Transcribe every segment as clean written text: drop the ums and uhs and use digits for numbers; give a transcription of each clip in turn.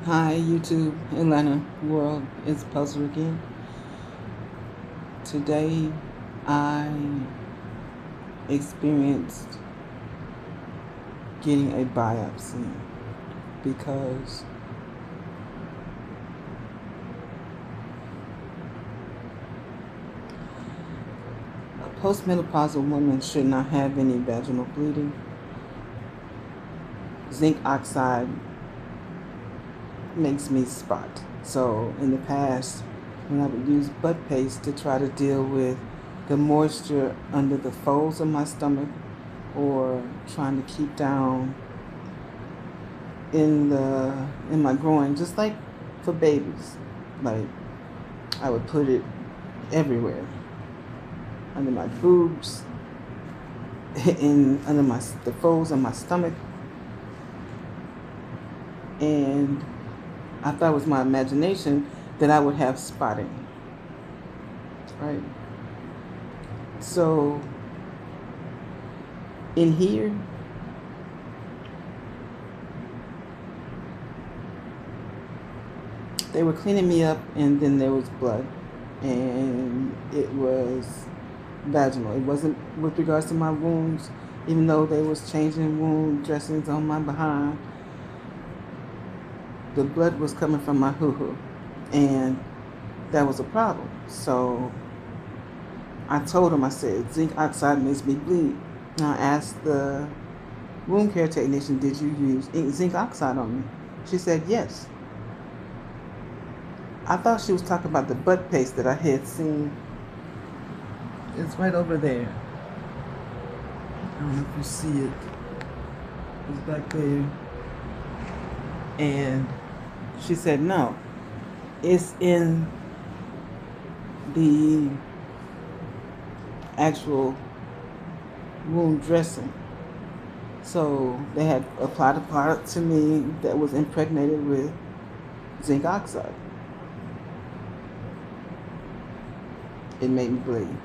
Hi, YouTube, Atlanta world. It's Puzzle again. Today, I experienced getting a biopsy because a postmenopausal woman should not have any vaginal bleeding. Zinc oxide makes me spot. So, in the past, when I would use butt paste to try to deal with the moisture under the folds of my stomach or trying to keep down in my groin, just like for babies. Like I would put it everywhere, under my boobs, in under the folds of my stomach, and I thought it was my imagination that I would have spotting. Right. So in here, they were cleaning me up, and then there was blood, and it was vaginal. It wasn't with regards to my wounds, even though they was changing wound dressings on my behind. The blood was coming from my hoo-hoo, and that was a problem. So I told him, I said, zinc oxide makes me bleed. And I asked the wound care technician, did you use zinc oxide on me? She said yes. I thought she was talking about the butt paste that I had seen. It's right over there. I don't know if you see it. It's back there. And she said no. It's in the actual wound dressing. So they had applied a product to me that was impregnated with zinc oxide. It made me bleed.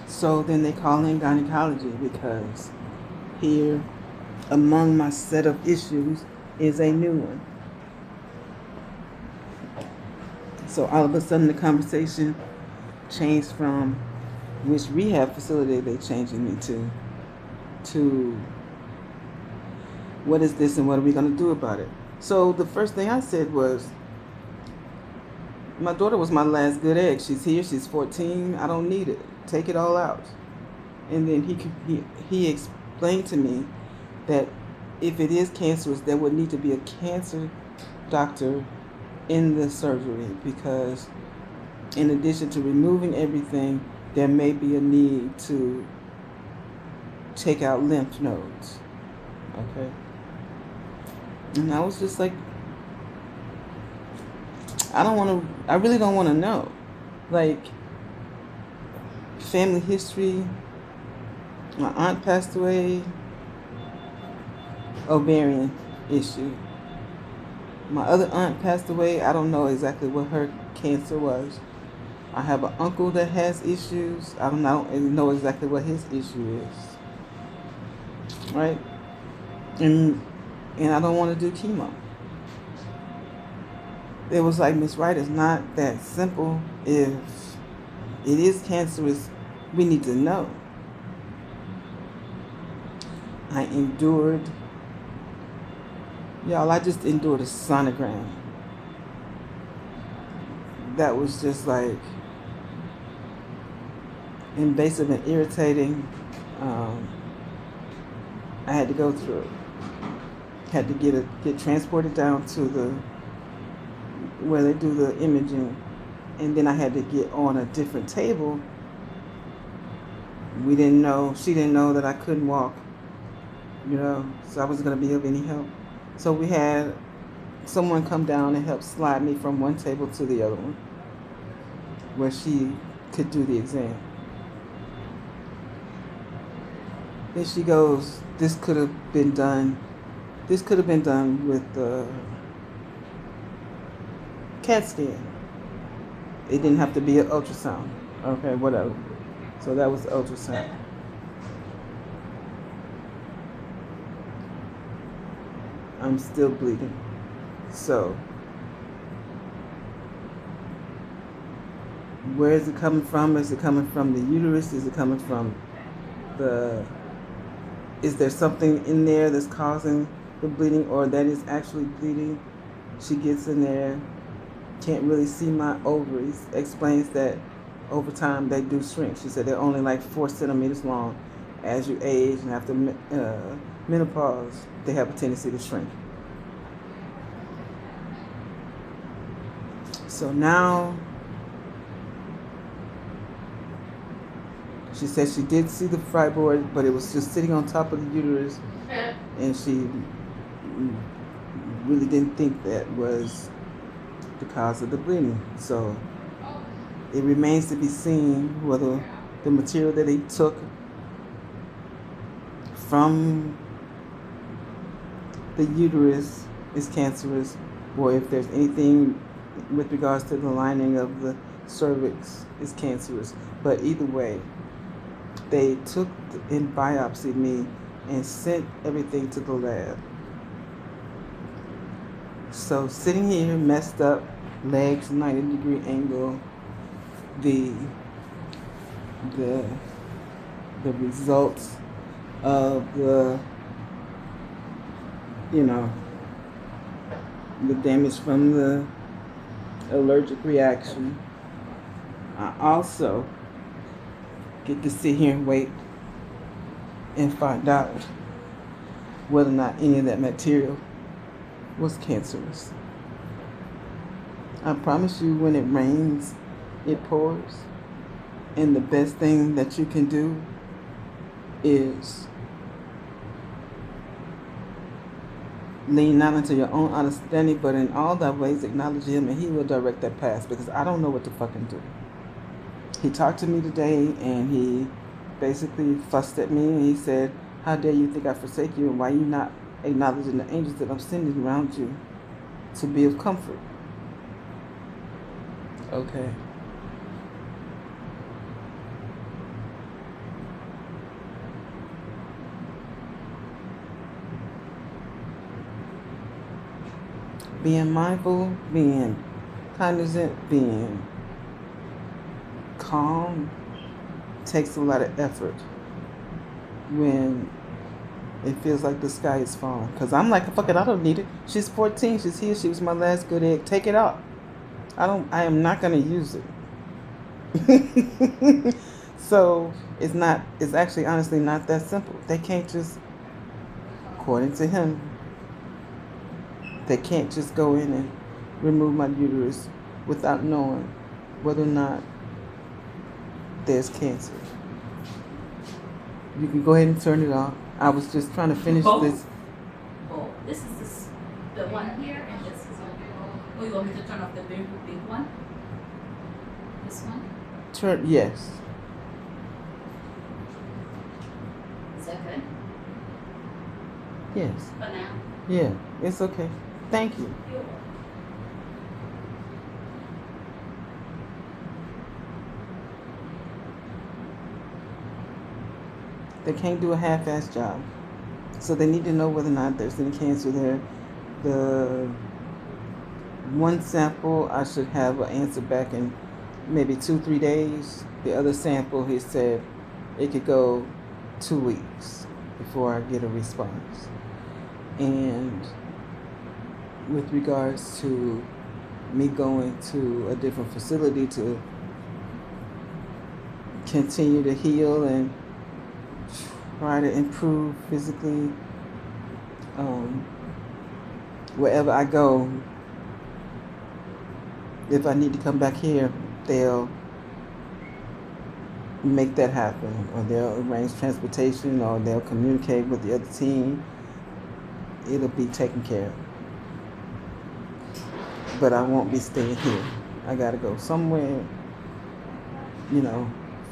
So then they call in gynecology because here, among my set of issues, is a new one. So all of a sudden the conversation changed from which rehab facility they changing me to what is this and what are we going to do about it. So the first thing I said was, my daughter was my last good egg. She's here, she's 14, I don't need it, take it all out. And then he explained to me that if it is cancerous, there would need to be a cancer doctor in the surgery, because in addition to removing everything, there may be a need to take out lymph nodes. Okay. And I was just like, I really don't want to know. Like, family history, my aunt passed away, ovarian issue. My other aunt passed away. I don't know exactly what her cancer was. I have an uncle that has issues. I don't know exactly what his issue is. Right? And I don't want to do chemo. It was like, Miss Wright, it's not that simple. If it is cancerous, we need to know. I just endured a sonogram. That was just like invasive and irritating. I had to go through it. Had to get transported down to where they do the imaging, and then I had to get on a different table. She didn't know that I couldn't walk, so I wasn't going to be of any help. So we had someone come down and help slide me from one table to the other one, where she could do the exam. Then she goes, this could have been done with the CAT scan. It didn't have to be an ultrasound. Okay, whatever. So that was the ultrasound. I'm still bleeding. So, where is it coming from? Is it coming from the uterus? Is it coming from the... Is there something in there that's causing the bleeding, or that is actually bleeding? She gets in there, can't really see my ovaries, explains that over time they do shrink. She said they're only like 4 centimeters long. As you age and after menopause, they have a tendency to shrink. So now, she said she did see the fibroid, but it was just sitting on top of the uterus, and she really didn't think that was the cause of the bleeding. So it remains to be seen whether the material that they took from the uterus is cancerous, or if there's anything with regards to the lining of the cervix is cancerous. But either way, they took and biopsied me and sent everything to the lab. So sitting here, messed up, legs 90-degree angle, the results of the, the damage from the allergic reaction. I also get to sit here and wait and find out whether or not any of that material was cancerous. I promise you, when it rains, it pours. And the best thing that you can do is lean not unto your own understanding, but in all thy ways acknowledge him, and he will direct that path, because I don't know what to fucking do. He talked to me today, and he basically fussed at me, and he said, how dare you think I forsake you, and why you not acknowledging the angels that I'm sending around you to be of comfort? Okay. Being mindful, being cognizant, being calm takes a lot of effort when it feels like the sky is falling. Because I'm like, fuck it, I don't need it. She's 14, she's here, she was my last good egg. Take it out. I am not going to use it. So it's actually honestly not that simple. They can't just, according to him, they can't just go in and remove my uterus without knowing whether or not there's cancer. You can go ahead and turn it off. I was just trying to finish this. Oh, this is the one here, and this is oh, you want me to turn off the big one? This one? Yes. Is that good? Yes. For now? Yeah, it's okay. Thank you. They can't do a half-ass job. So they need to know whether or not there's any cancer there. The one sample, I should have an answer back in maybe 2-3 days. The other sample, he said it could go 2 weeks before I get a response. And with regards to me going to a different facility to continue to heal and try to improve physically, wherever I go, if I need to come back here, they'll make that happen, or they'll arrange transportation, or they'll communicate with the other team. It'll be taken care of. But I won't be staying here. I gotta go somewhere,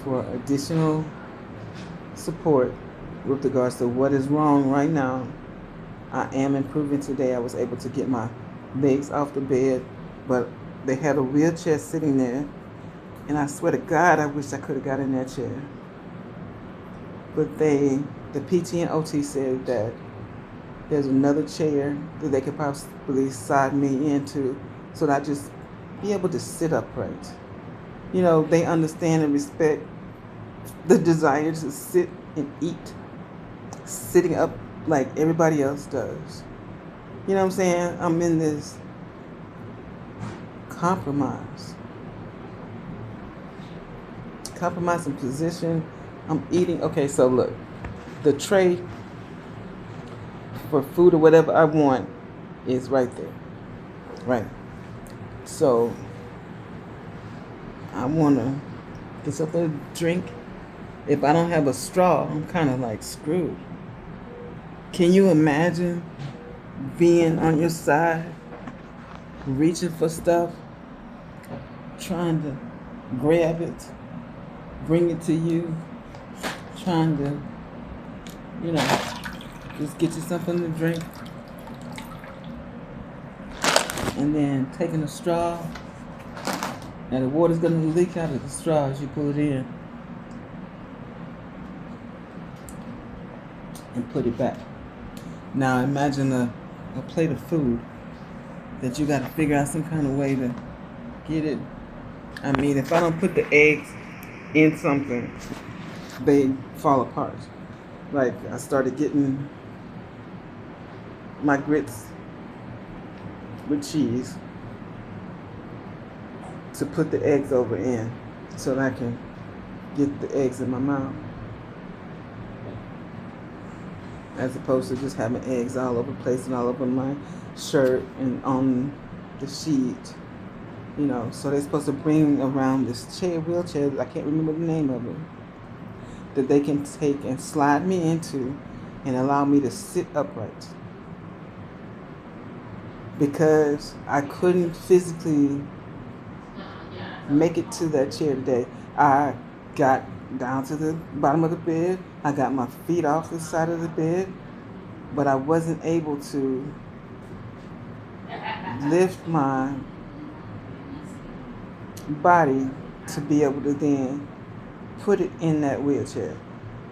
for additional support with regards to what is wrong right now. I am improving today. I was able to get my legs off the bed, but they had a wheelchair sitting there, and I swear to God, I wish I could have got in that chair. But the PT and OT said that there's another chair that they could possibly slide me into so that I just be able to sit upright. You know, they understand and respect the desire to sit and eat sitting up like everybody else does. You know what I'm saying? I'm in this compromising position. I'm eating. Okay, so look, the tray for food or whatever I want is right there, right? So I want to get something to drink. If I don't have a straw, I'm kind of like screwed. Can you imagine being on your side, reaching for stuff, trying to grab it, bring it to you, trying to, you know, just get you something to drink, and then taking a straw, and the water's gonna leak out of the straw as you pull it in, and put it back. Now imagine a plate of food that you gotta figure out some kind of way to get it. I mean, if I don't put the eggs in something, they fall apart. Like, I started getting my grits with cheese to put the eggs over in so that I can get the eggs in my mouth, as opposed to just having eggs all over the place and all over my shirt and on the sheet. You know, so they're supposed to bring around this wheelchair, I can't remember the name of it, that they can take and slide me into and allow me to sit upright. Because I couldn't physically make it to that chair today. I got down to the bottom of the bed. I got my feet off the side of the bed, but I wasn't able to lift my body to be able to then put it in that wheelchair.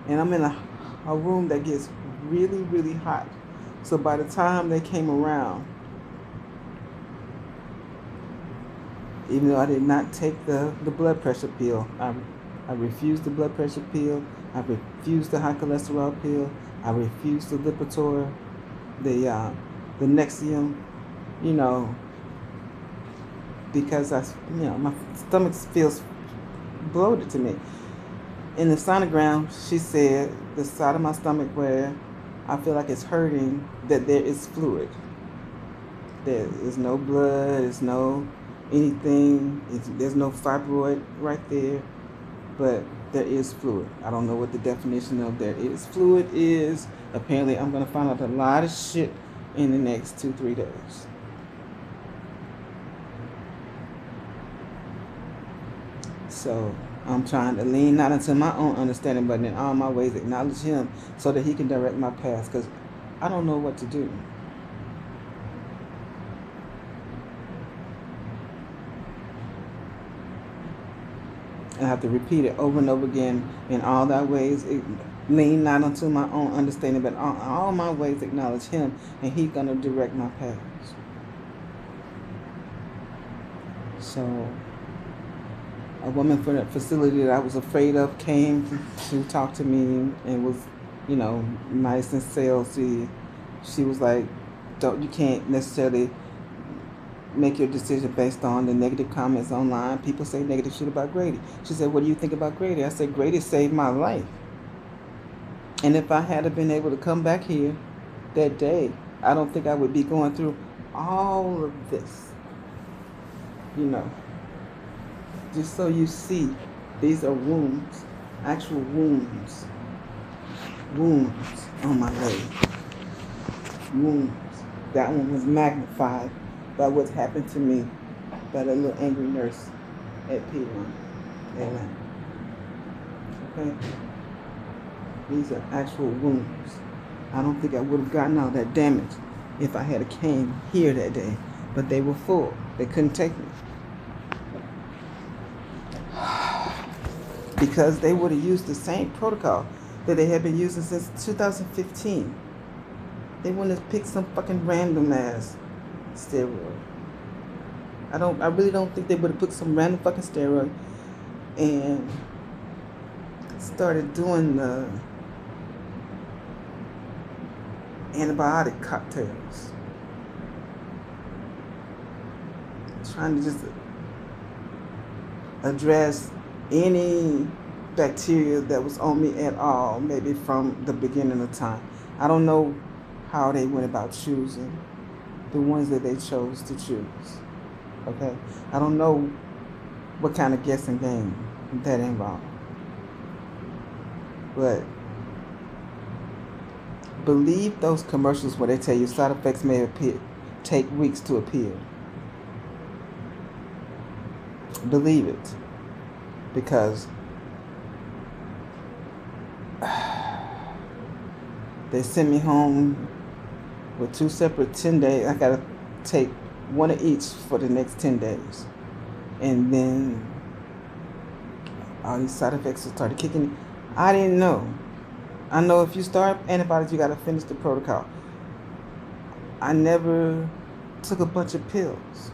And I'm in a room that gets really, really hot. So by the time they came around, even though I did not take the blood pressure pill, I refused the blood pressure pill, I refused the high cholesterol pill, I refused the Lipitor, the Nexium, you know, because my stomach feels bloated to me. In the sonogram, she said the side of my stomach where I feel like it's hurting, that there is fluid. There is no blood, there's no anything, there's no fibroid right there, but there is fluid. I don't know what the definition of there is fluid is. Apparently, I'm going to find out a lot of shit in the next 2-3 days. So I'm trying to lean not into my own understanding, but in all my ways acknowledge him so that he can direct my path, because I don't know what to do. I have to repeat it over and over again. In all thy ways, lean not unto my own understanding, but all my ways acknowledge him, and he's going to direct my paths. So a woman from that facility that I was afraid of came to talk to me and was, nice and salesy. She was like, you can't necessarily make your decision based on the negative comments online. People say negative shit about Grady. She said, what do you think about Grady? I said, Grady saved my life. And if I had been able to come back here that day, I don't think I would be going through all of this. Just so you see, these are wounds, actual wounds on my leg. Wounds. That one was magnified by what's happened to me by that little angry nurse at P1 Atlanta. Okay? These are actual wounds. I don't think I would have gotten all that damage if I had came here that day, but they were full. They couldn't take me. Because they would have used the same protocol that they had been using since 2015. They want to pick some fucking random ass steroid. I really don't think they would have put some random fucking steroid and started doing the antibiotic cocktails. Trying to just address any bacteria that was on me at all, maybe from the beginning of time. I don't know how they went about choosing the ones that they chose to choose. Okay? I don't know what kind of guessing game that involved. But believe those commercials where they tell you side effects may take weeks to appear. Believe it. Because they sent me home with 2 separate 10 days. I gotta take one of each for the next 10 days. And then all these side effects started kicking in. I didn't know. I know if you start antibiotics, you gotta finish the protocol. I never took a bunch of pills.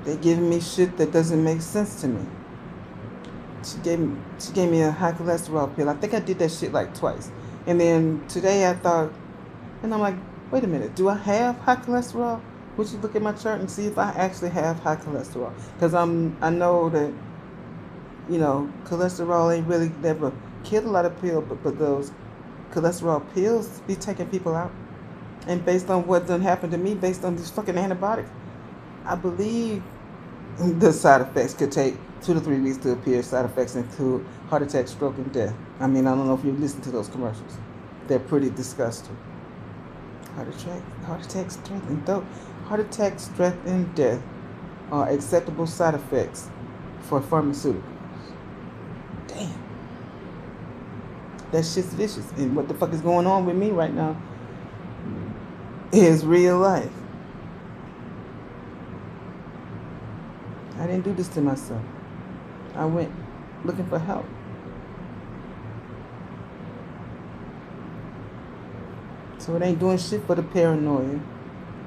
They giving me shit that doesn't make sense to me. She gave me a high cholesterol pill. I think I did that shit like twice. And then today I thought, and I'm like, wait a minute, do I have high cholesterol? Would you look at my chart and see if I actually have high cholesterol? Because I know that, cholesterol ain't really never killed a lot of people, but those cholesterol pills be taking people out. And based on what done happened to me, based on these fucking antibiotics, I believe the side effects could take 2 to 3 weeks to appear. Side effects include heart attack, stroke, and death. I mean, I don't know if you listen to those commercials. They're pretty disgusting. Heart attack, stress, and death are acceptable side effects for pharmaceuticals. Damn. That shit's vicious. And what the fuck is going on with me right now is real life. I didn't do this to myself. I went looking for help. So it ain't doing shit for the paranoia.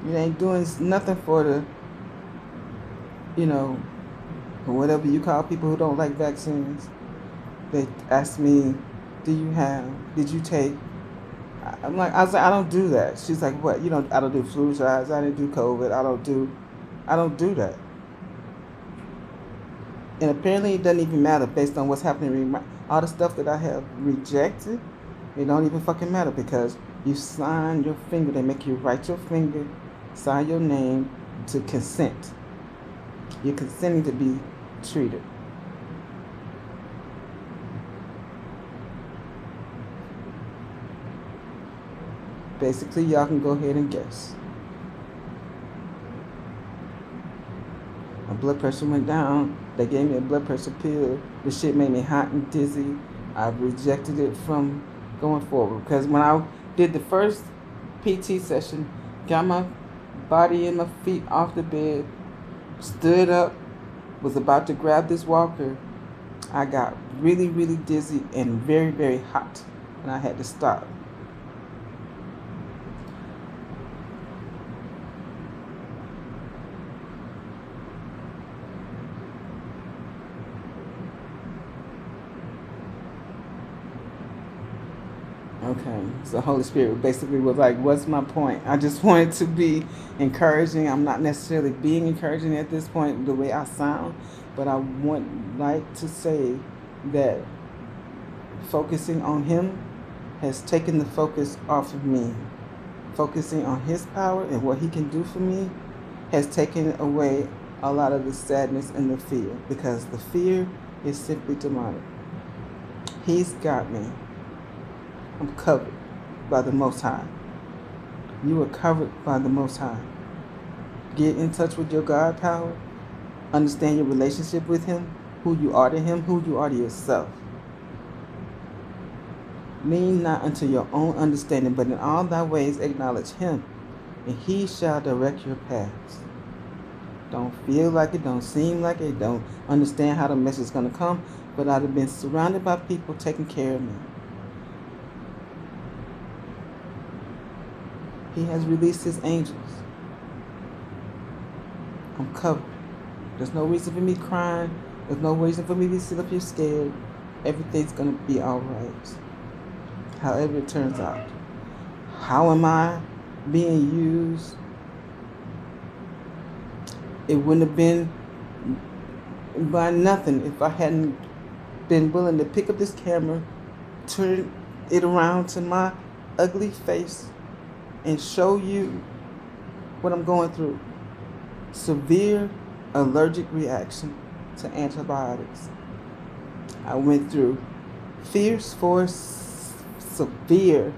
It ain't doing nothing for the, whatever you call people who don't like vaccines. They asked me, did you take? I was like, I don't do that. She's like, what? I don't do flu shots. I didn't do COVID. I don't do that. And apparently it doesn't even matter based on what's happening. All the stuff that I have rejected, it don't even fucking matter because you sign your finger. They make you write your finger, sign your name to consent. You're consenting to be treated. Basically, y'all can go ahead and guess. My blood pressure went down. They gave me a blood pressure pill. The shit made me hot and dizzy. I rejected it from going forward. Because when I did the first PT session, got my body and my feet off the bed, stood up, was about to grab this walker, I got really, really dizzy and very, very hot. And I had to stop. Okay, so Holy Spirit basically was like, what's my point? I just wanted to be encouraging. I'm not necessarily being encouraging at this point the way I sound, but I would like to say that focusing on Him has taken the focus off of me. Focusing on His power and what He can do for me has taken away a lot of the sadness and the fear, because the fear is simply demonic. He's got me. I'm covered by the Most High. You are covered by the Most High. Get in touch with your God power. Understand your relationship with Him, who you are to Him, who you are to yourself. Lean not unto your own understanding, but in all thy ways acknowledge Him, and He shall direct your paths. Don't feel like it, don't seem like it, don't understand how the message is going to come, but I've been surrounded by people taking care of me. He has released his angels. I'm covered. There's no reason for me crying. There's no reason for me to sit up here scared. Everything's going to be all right. However it turns out. How am I being used? It wouldn't have been by nothing if I hadn't been willing to pick up this camera, turn it around to my ugly face, and show you what I'm going through. Severe allergic reaction to antibiotics. I went through fierce for severe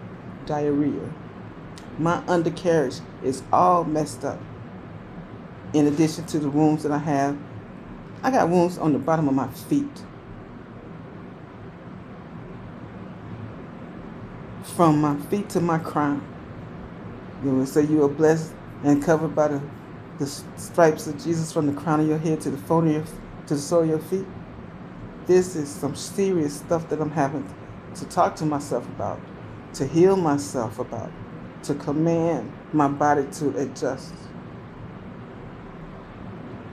diarrhea. My undercarriage is all messed up. In addition to the wounds that I have, I got wounds on the bottom of my feet. From my feet to my crown. You know, so you are blessed and covered by the stripes of Jesus from the crown of your head to the sole of your feet. This is some serious stuff that I'm having to talk to myself about, to heal myself about, to command my body to adjust.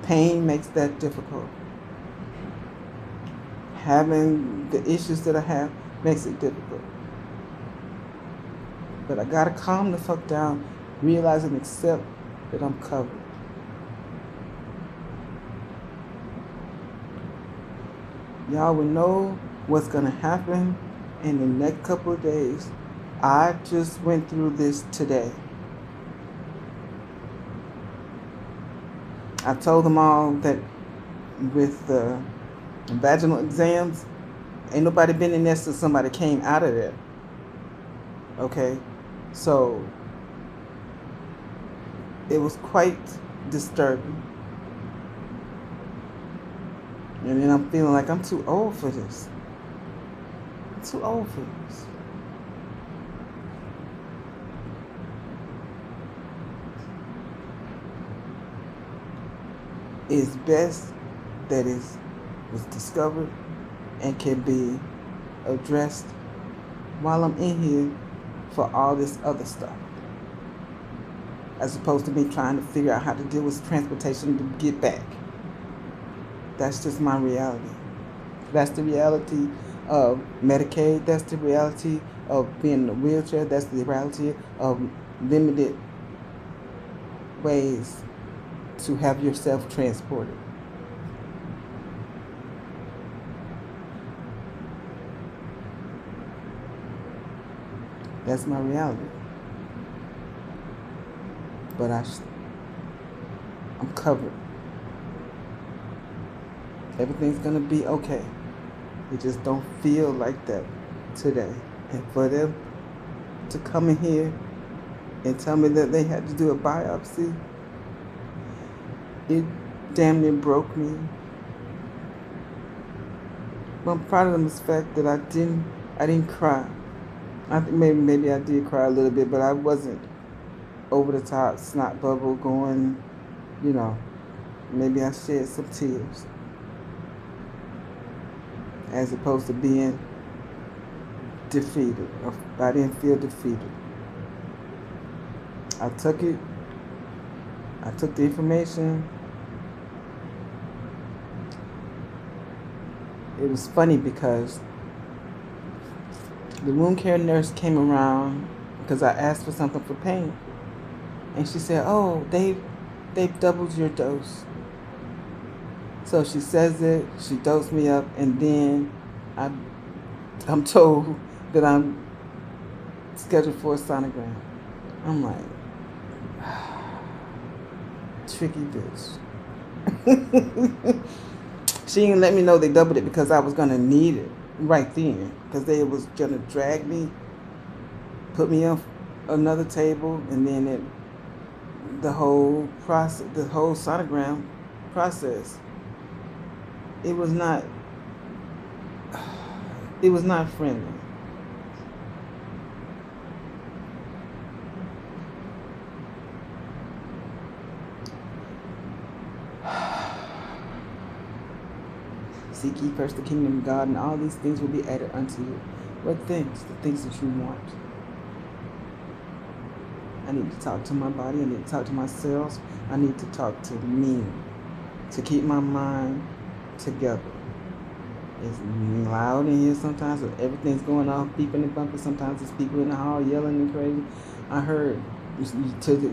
Pain makes that difficult. Having the issues that I have makes it difficult. But I gotta calm the fuck down, realize and accept that I'm covered. Y'all will know what's gonna happen in the next couple of days. I just went through this today. I told them all that with the vaginal exams, ain't nobody been in there since somebody came out of there. Okay? So, it was quite disturbing. And then I'm feeling like I'm too old for this. I'm too old for this. It's best that it was discovered and can be addressed while I'm in here for all this other stuff, as opposed to me trying to figure out how to deal with transportation to get back. That's just my reality. That's the reality of Medicaid. That's the reality of being in a wheelchair. That's the reality of limited ways to have yourself transported. That's my reality. But I'm covered. Everything's gonna be okay. It just don't feel like that today. And for them to come in here and tell me that they had to do a biopsy, it damn near broke me. But I'm proud of the fact that I didn't cry. I think maybe I did cry a little bit, but I wasn't over the top, snot bubble going, you know. Maybe I shed some tears, as opposed to being defeated. I didn't feel defeated. I took it. I took the information. It was funny because the wound care nurse came around because I asked for something for pain. And she said, oh, they've doubled your dose. So she says it, she dosed me up, and then I'm told that I'm scheduled for a sonogram. I'm like, tricky bitch. She didn't let me know they doubled it because I was going to need it right then. Because they was going to drag me, put me on another table, and then the whole process, the whole sonogram process. It was not friendly. Seek ye first the kingdom of God, and all these things will be added unto you. What things? The things that you want. need to talk to my body. I need to talk to my cells. I need to talk to me to keep my mind together. It's loud in here sometimes. Everything's going off, beeping and bumping. Sometimes there's people in the hall yelling and crazy. I heard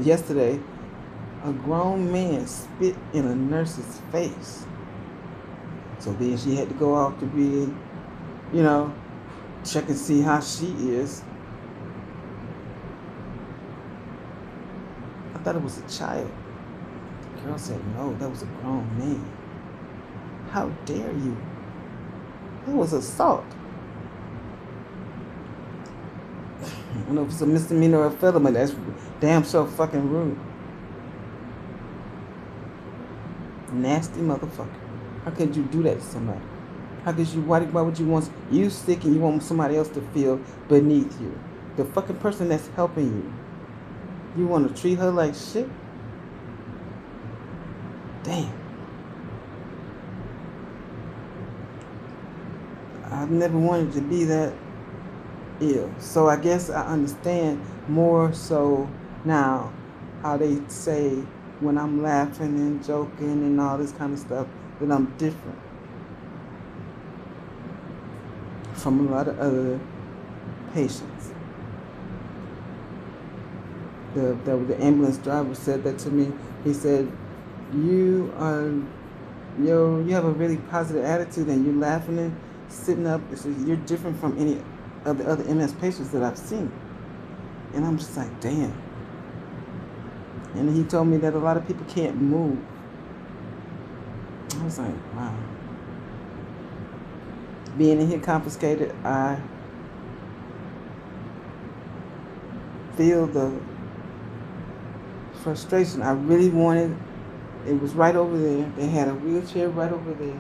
yesterday a grown man spit in a nurse's face. So then she had to go off to be, check and see how she is. I thought it was a child. The girl said, no, that was a grown man. How dare you? That was assault. I don't know if it's a misdemeanor or a felony, that's damn so fucking rude. Nasty motherfucker. How could you do that to somebody? How could you, why would you want, you sick and you want somebody else to feel beneath you? The fucking person that's helping you. You want to treat her like shit? Damn. I've never wanted to be that ill. So I guess I understand more so now how they say when I'm laughing and joking and all this kind of stuff that I'm different from a lot of other patients. The ambulance driver said that to me. He said, you have a really positive attitude and you're laughing and sitting up. You're different from any of the other MS patients that I've seen. And I'm just like, damn. And he told me that a lot of people can't move. I was like, wow. Being in here confiscated, I feel the frustration. I really wanted, it was right over there. They had a wheelchair right over there.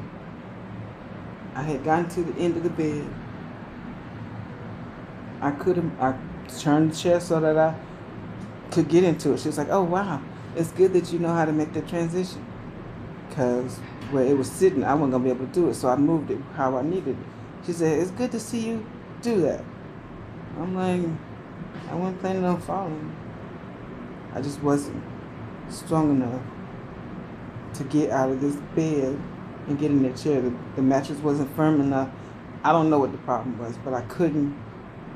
I had gotten to the end of the bed. I turned the chair so that I could get into it. She was like, oh wow, it's good that you know how to make the transition. Because where it was sitting, I wasn't going to be able to do it. So I moved it how I needed it. She said, it's good to see you do that. I'm like, I wasn't planning on falling. I just wasn't strong enough to get out of this bed and get in that chair. The mattress wasn't firm enough. I don't know what the problem was, but I couldn't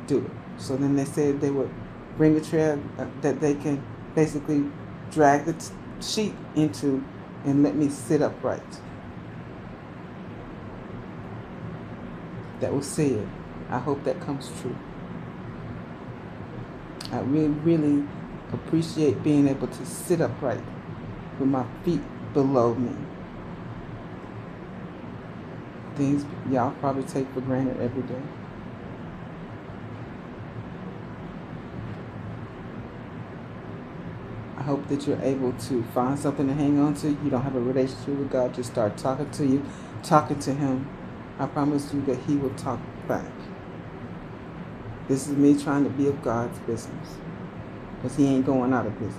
do it. So then they said they would bring a chair that they can basically drag the sheet into and let me sit upright. That was said. I hope that comes true. I really, really appreciate being able to sit upright with my feet below me. Things y'all probably take for granted every day. I hope that you're able to find something to hang on to. You don't have a relationship with God, just start talking to Him. I promise you that He will talk back. This is me trying to be of God's business, because He ain't going out of business.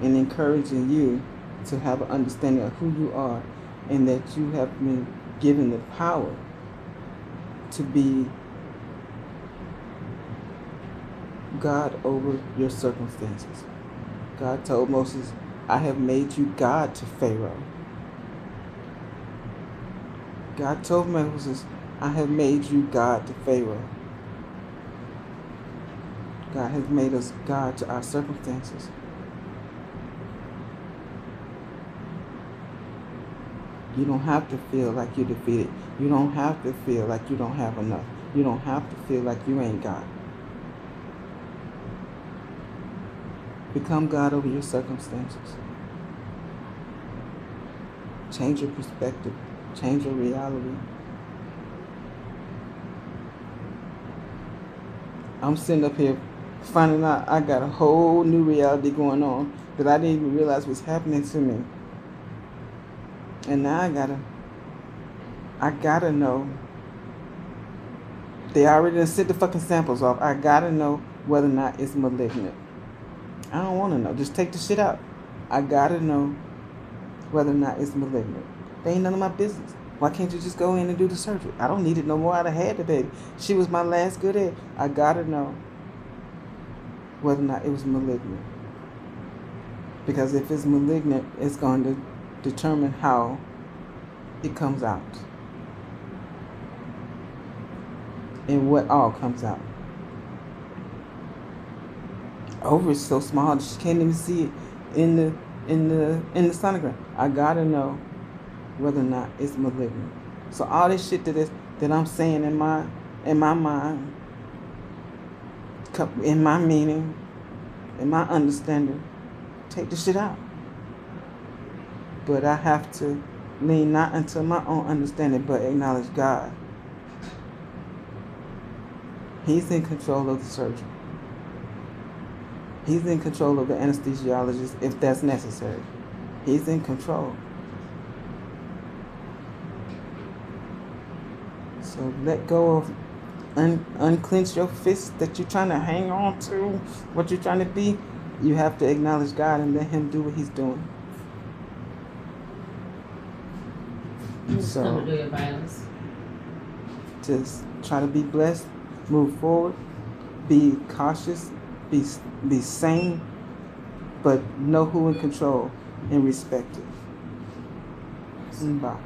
And encouraging you to have an understanding of who you are, and that you have been given the power to be God over your circumstances. God told Moses, I have made you God to Pharaoh. God told Moses, I have made you God to Pharaoh. God has made us God to our circumstances. You don't have to feel like you're defeated. You don't have to feel like you don't have enough. You don't have to feel like you ain't God. Become God over your circumstances. Change your perspective. Change your reality. I'm sitting up here finding out I got a whole new reality going on that I didn't even realize was happening to me. And now I gotta know. They already done sent the fucking samples off. I gotta know whether or not it's malignant. I don't want to know. Just take the shit out. I gotta know whether or not it's malignant. They ain't none of my business. Why can't you just go in and do the surgery? I don't need it no more. I'd have had the baby. She was my last good egg. I gotta know. whether or not it was malignant. Because if it's malignant, it's going to determine how it comes out and what all comes out. Ovaries so small she can't even see it in the sonogram. I gotta know whether or not it's malignant. So all this shit that I'm saying in my mind, in my meaning, in my understanding, take the shit out. But I have to lean not unto my own understanding, but acknowledge God. He's in control of the surgery. He's in control of the anesthesiologist if that's necessary. He's in control. So let go of, unclench your fists that you're trying to hang on to, what you're trying to be. You have to acknowledge God and let Him do what He's doing. Just come and do your violence. Just try to be blessed, move forward, be cautious, be sane, but know who in control and respect it. Bye.